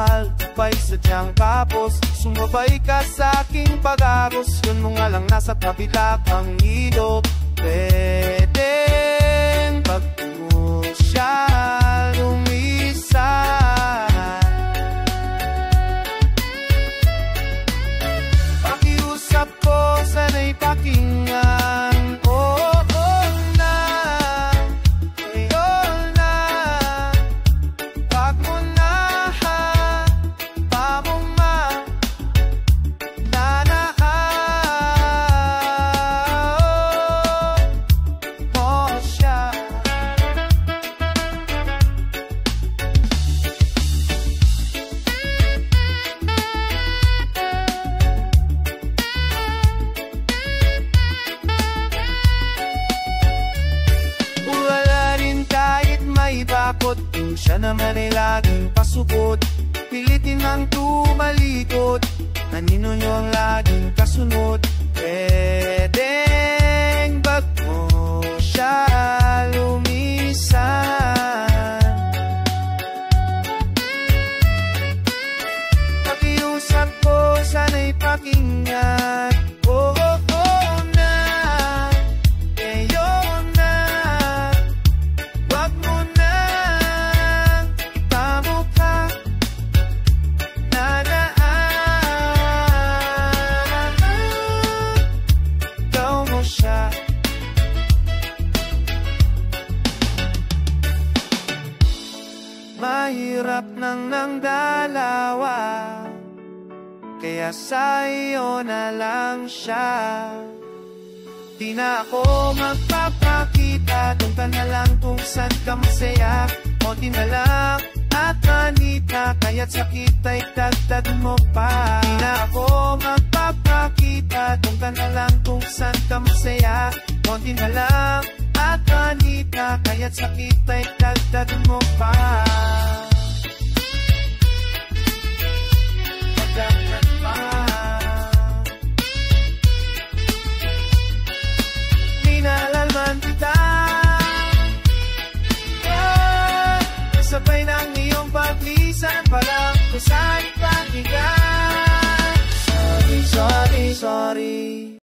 mahal, pa'y sadyang kapos. Sumabay ka sa aking pag-agos, yun mo nga lang nasa kabila kang ilog. Pwedeng pag-tungo siya lumisan. Pakiusap ko, sana'y pakinggan. Siya naman ay laging pasupot, pilitin ang tumalikod. Kanino nyo ang laging kasunod? Pwedeng bag mo siya lumisan. Pakiusap ko, sana'y pakinggan. Mahirap nang dalawa, kaya sa iyo na lang siya. Di na ako magpapakita, doon ka na lang kung saan ka masaya. Konti na lang at manita, kaya't sakit ay dagdag mo pa. Di na ako magpapakita, doon ka na lang kung saan ka masaya. Konti na lang at manita, kaya't sakit ay dagdag mo pa.